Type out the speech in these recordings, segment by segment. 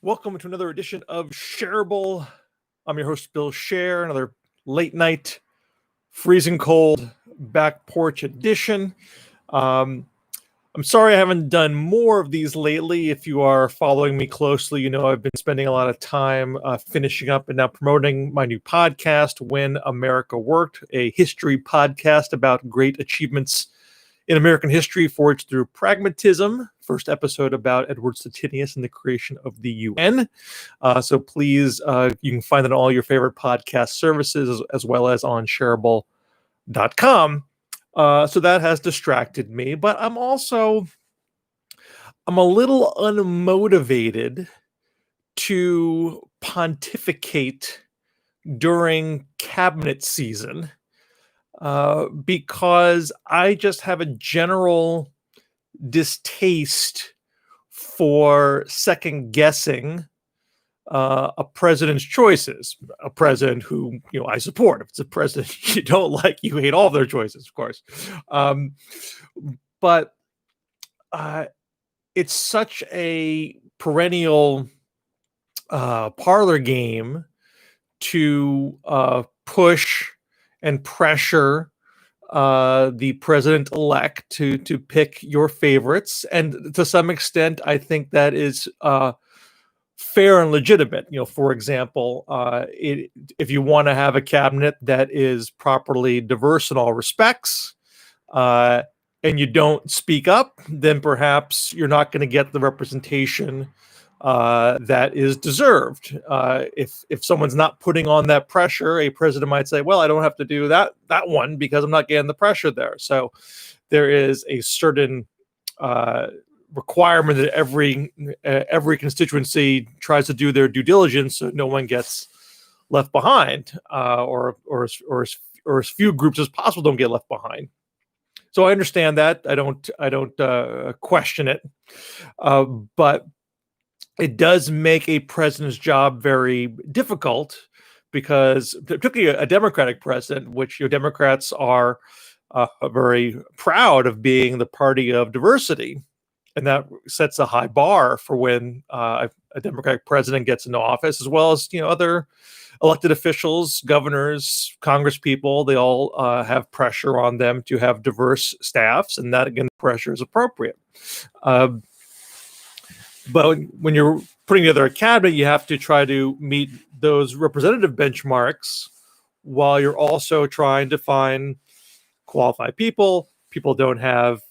Welcome to another edition of Scherable. I'm your host, Bill Scher, another late night, freezing cold back porch edition. I'm sorry I haven't done more of these lately. If you are following me closely, you know I've been spending a lot of time finishing up and now promoting my new podcast, When America Worked, a history podcast about great achievements in American history forged through pragmatism. First episode about Edward Stettinius and the creation of the UN. So please, you can find it on all your favorite podcast services as well as on Scherable.com. So that has distracted me, but I'm a little unmotivated to pontificate during cabinet season. Because I just have a general distaste for second guessing a president's choices. A president who I support. If it's a president you don't like, you hate all their choices, of course. But it's such a perennial parlor game to push and pressure the president-elect to pick your favorites, and to some extent, I think that is fair and legitimate. For example, if you want to have a cabinet that is properly diverse in all respects, and you don't speak up, then perhaps you're not going to get the representation that is deserved. If someone's not putting on that pressure, a president might say, well, I don't have to do that one because I'm not getting the pressure there. So there is a certain requirement that every constituency tries to do their due diligence so no one gets left behind, or as few groups as possible don't get left behind. So I understand that. I don't question it, but it does make a president's job very difficult, because particularly a Democratic president, which Democrats are very proud of being the party of diversity, and that sets a high bar for when a Democratic president gets into office, as well as other elected officials, governors, Congress people. They all have pressure on them to have diverse staffs, and that again, pressure is appropriate. But when you're putting together a cabinet, you have to try to meet those representative benchmarks while you're also trying to find qualified people. People don't have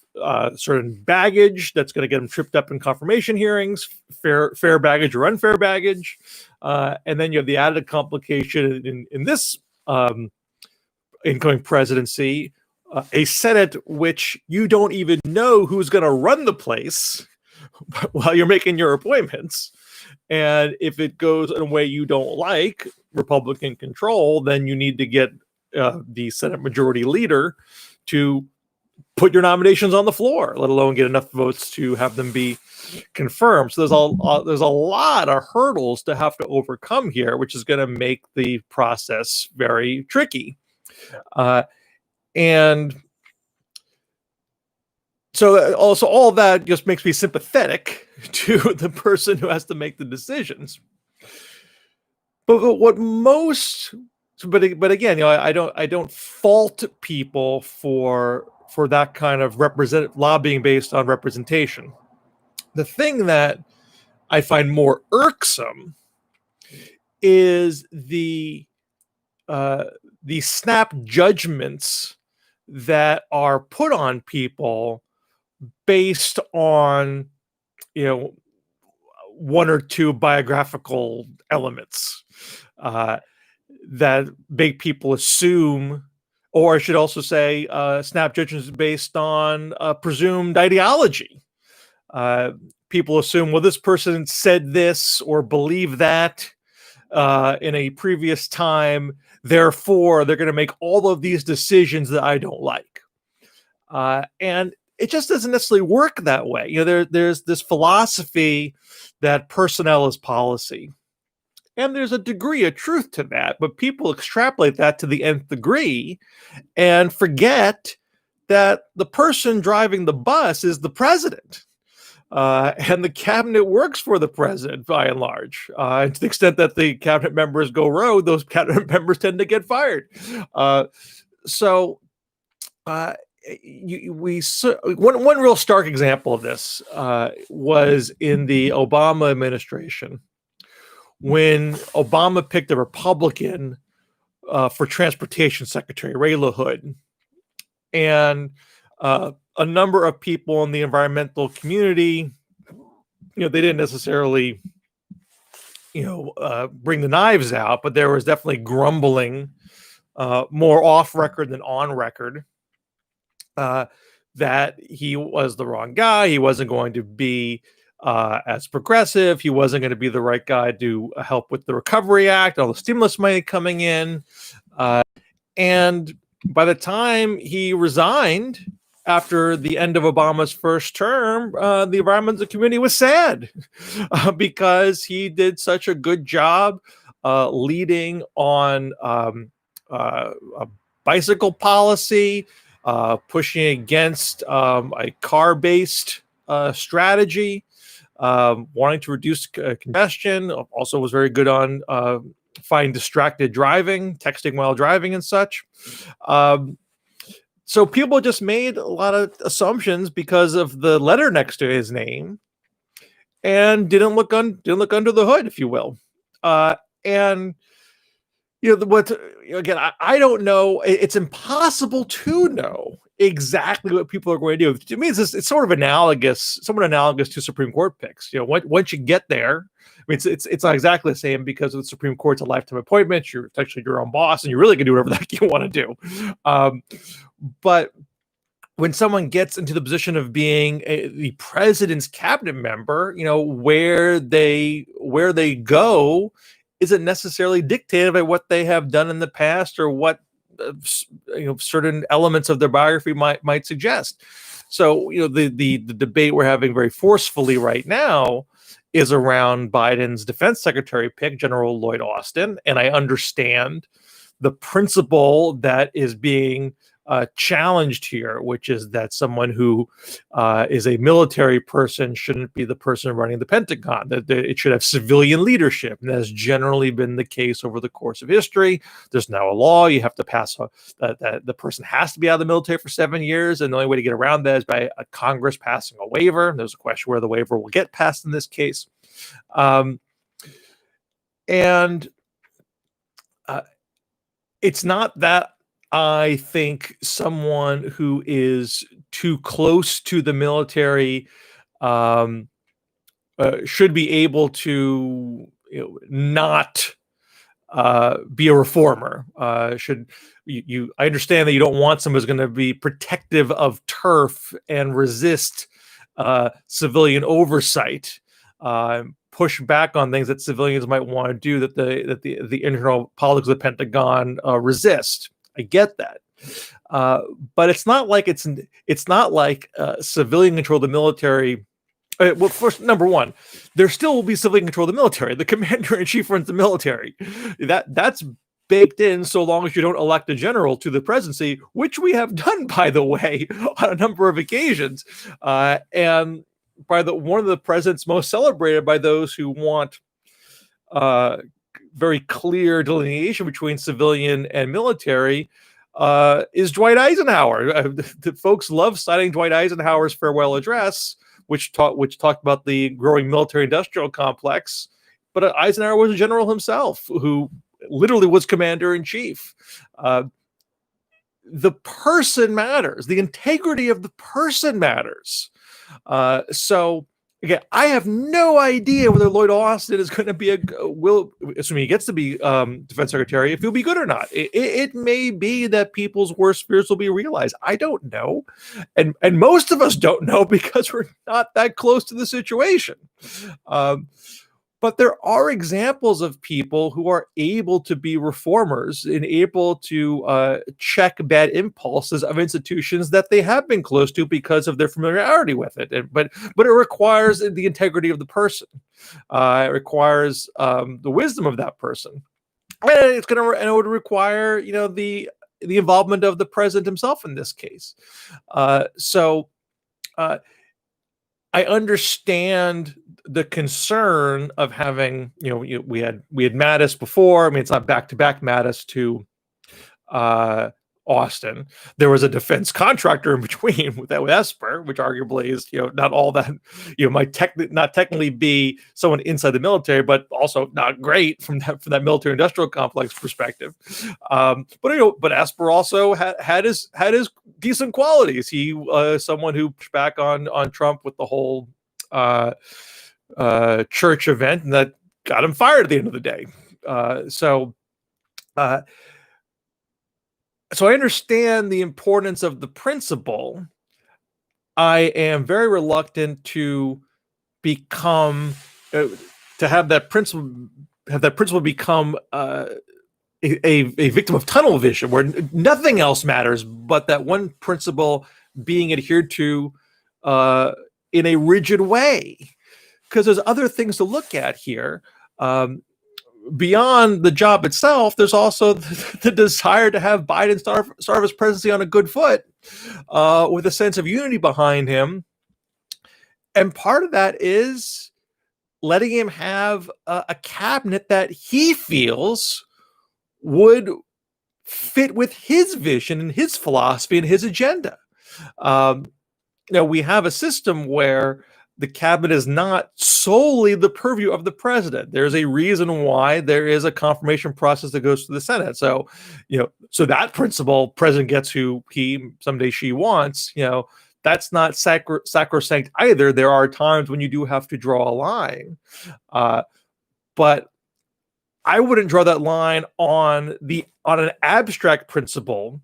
certain baggage that's going to get them tripped up in confirmation hearings, fair baggage or unfair baggage. And then you have the added complication in this incoming presidency, a Senate which you don't even know who's going to run the place while you're making your appointments. And if it goes in a way you don't like, Republican control, then you need to get the Senate Majority Leader to put your nominations on the floor, let alone get enough votes to have them be confirmed. So there's a lot of hurdles to have to overcome here, which is going to make the process very tricky. And so also all that just makes me sympathetic to the person who has to make the decisions. But again, I don't fault people for that kind of lobbying based on representation. The thing that I find more irksome is the snap judgments that are put on people based on one or two biographical elements that make people assume, or I should also say, snap judgments based on presumed ideology. People assume, well, this person said this or believed that in a previous time, therefore they're going to make all of these decisions that I don't like. And it just doesn't necessarily work that way. There's this philosophy that personnel is policy. And there's a degree of truth to that, but people extrapolate that to the nth degree and forget that the person driving the bus is the president. And the cabinet works for the president by and large. And to the extent that the cabinet members go rogue, those cabinet members tend to get fired. Uh, so uh, one real stark example of this was in the Obama administration when Obama picked a Republican for transportation secretary, Ray LaHood, and a number of people in the environmental community, they didn't necessarily, bring the knives out, but there was definitely grumbling, more off record than on record, that he was the wrong guy. He wasn't going to be as progressive. He wasn't going to be the right guy to help with the Recovery Act, all the stimulus money coming in. And by the time he resigned after the end of Obama's first term, the environmental community was sad because he did such a good job leading on a bicycle policy, pushing against a car-based strategy, wanting to reduce congestion. Also was very good on finding distracted driving, texting while driving and such. So people just made a lot of assumptions because of the letter next to his name and didn't look under the hood, if you will. And again, I don't know. It's impossible to know exactly what people are going to do. To me, it's somewhat analogous to Supreme Court picks. Once you get there, I mean, it's not exactly the same because the Supreme Court's a lifetime appointment. You're essentially your own boss, and you really can do whatever the heck you want to do. But when someone gets into the position of being the president's cabinet member, where they go isn't necessarily dictated by what they have done in the past or what certain elements of their biography might suggest. So the debate we're having very forcefully right now is around Biden's defense secretary pick, General Lloyd Austin, and I understand the principle that is being challenged here, which is that someone who is a military person shouldn't be the person running the Pentagon, that it should have civilian leadership. And that has generally been the case over the course of history. There's now a law. You have to pass that the person has to be out of the military for 7 years. And the only way to get around that is by a Congress passing a waiver. There's a question where the waiver will get passed in this case. It's not that I think someone who is too close to the military should be able to not be a reformer. I understand that you don't want someone who's going to be protective of turf and resist civilian oversight, push back on things that civilians might want to do that the internal politics of the Pentagon resist. I get that, but it's not like civilian control of the military. Well, first, number one, there still will be civilian control of the military. The commander in chief runs the military. That's baked in, so long as you don't elect a general to the presidency, which we have done, by the way, on a number of occasions, and by one of the presidents most celebrated by those who want very clear delineation between civilian and military is Dwight Eisenhower. The folks love citing Dwight Eisenhower's farewell address, which talked about the growing military-industrial complex. But Eisenhower was a general himself who literally was commander-in-chief. The person matters. The integrity of the person matters. So again, I have no idea whether Lloyd Austin is going to be assuming he gets to be defense secretary, if he'll be good or not. It may be that people's worst fears will be realized. I don't know, and most of us don't know because we're not that close to the situation. But there are examples of people who are able to be reformers and able to check bad impulses of institutions that they have been close to because of their familiarity with it. But it requires the integrity of the person. It requires the wisdom of that person. And it would require, the involvement of the president himself in this case. I understand the concern of having, we had Mattis before. I mean, it's not back to back Mattis to uh, Austin. There was a defense contractor in between with Esper, which arguably is, not all that, might not technically be someone inside the military, but also not great from that military industrial complex perspective. But Esper also had his decent qualities. He someone who pushed back on Trump with the whole church event, and that got him fired at the end of the day. So I understand the importance of the principle. I am very reluctant to become to have that principle become a victim of tunnel vision, where nothing else matters but that one principle being adhered to in a rigid way. Because there's other things to look at here. Beyond the job itself, there's also the desire to have Biden start his presidency on a good foot, with a sense of unity behind him. And part of that is letting him have a cabinet that he feels would fit with his vision and his philosophy and his agenda. We have a system where the cabinet is not solely the purview of the president. There's a reason why there is a confirmation process that goes to the Senate. So, so that principle, president gets who he, someday she wants, that's not sacrosanct either. There are times when you do have to draw a line. But I wouldn't draw that line on an abstract principle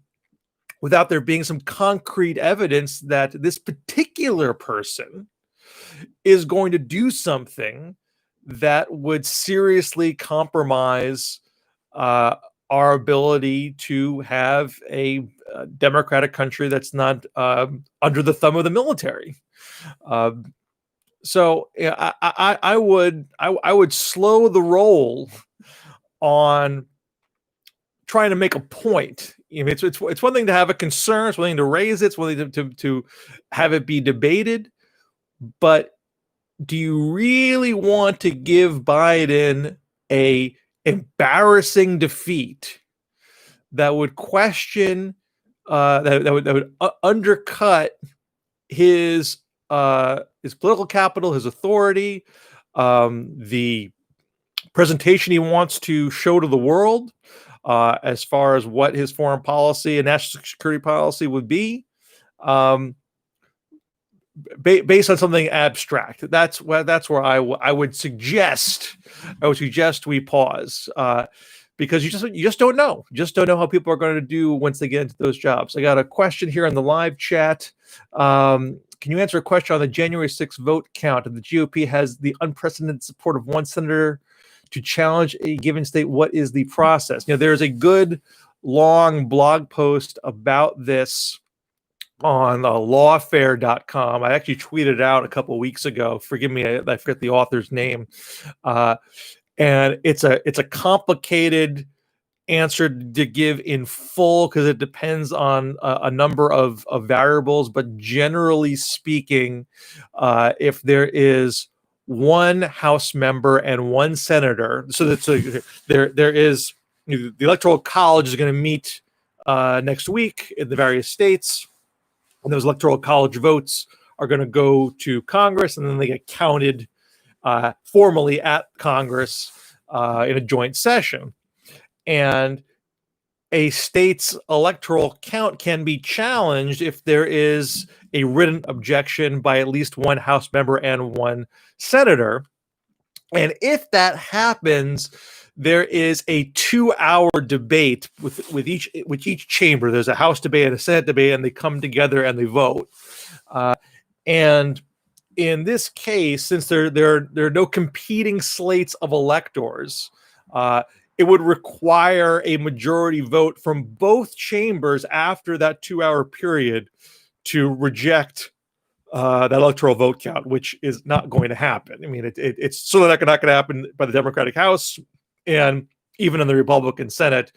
without there being some concrete evidence that this particular person is going to do something that would seriously compromise our ability to have a democratic country that's not under the thumb of the military. So I would slow the roll on trying to make a point. It's one thing to have a concern, it's one thing to raise it, it's one thing to have it be debated. But do you really want to give Biden a embarrassing defeat that would question, that would undercut his political capital, his authority, the presentation he wants to show to the world, as far as what his foreign policy and national security policy would be? Based on something abstract. That's where I would suggest we pause, because you just don't know. You just don't know how people are going to do once they get into those jobs. I got a question here in the live chat. Can you answer a question on the January 6th vote count? The GOP has the unprecedented support of one senator to challenge a given state. What is the process? There's a good long blog post about this on lawfare.com. I actually tweeted out a couple of weeks ago. Forgive me, I forget the author's name. And it's a complicated answer to give in full because it depends on a number of variables. But generally speaking, if there is one House member and one senator, there is, the Electoral College is going to meet next week in the various states. And those Electoral College votes are going to go to Congress, and then they get counted formally at Congress in a joint session. And a state's electoral count can be challenged if there is a written objection by at least one House member and one senator. And if that happens, there is a 2-hour debate with each chamber. There's a House debate and a Senate debate, and they come together and they vote. And in this case, since there are no competing slates of electors, it would require a majority vote from both chambers after that 2-hour period to reject that electoral vote count, which is not going to happen. I mean, it's certainly not going to happen by the Democratic House. And even in the Republican Senate,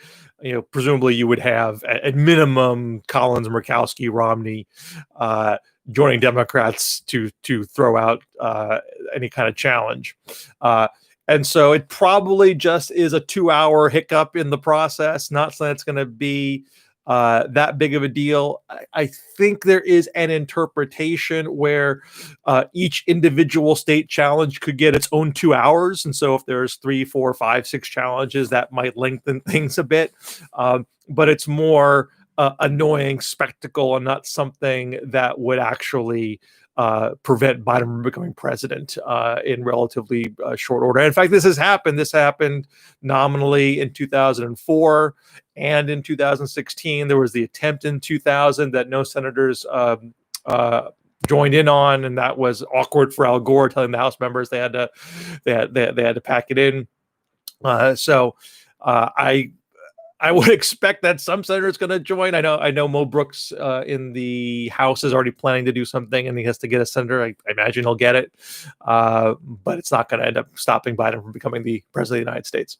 presumably you would have at minimum Collins, Murkowski, Romney joining Democrats to throw out any kind of challenge. And so it probably just is a 2-hour hiccup in the process, not something that's going to be that big of a deal. I think there is an interpretation where each individual state challenge could get its own 2 hours. And so if there's 3, 4, 5, 6 challenges, that might lengthen things a bit. But it's more annoying spectacle and not something that would actually prevent Biden from becoming president in relatively short order. In fact, this has happened. This happened nominally in 2004 and in 2016. There was the attempt in 2000 that no senators joined in on, and that was awkward for Al Gore, telling the House members they had to pack it in. So I would expect that some senator's going to join. I know Mo Brooks in the House is already planning to do something, and he has to get a senator. I imagine he'll get it, but it's not going to end up stopping Biden from becoming the president of the United States.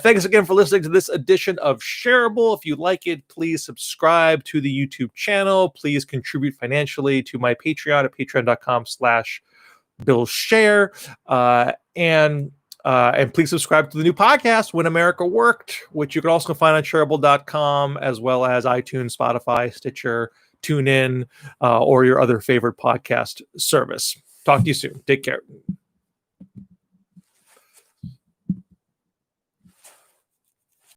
Thanks again for listening to this edition of Scherable. If you like it, please subscribe to the YouTube channel. Please contribute financially to my Patreon at patreon.com/BillScher. And please subscribe to the new podcast, When America Worked, which you can also find on Scherable.com, as well as iTunes, Spotify, Stitcher, TuneIn, or your other favorite podcast service. Talk to you soon. Take care.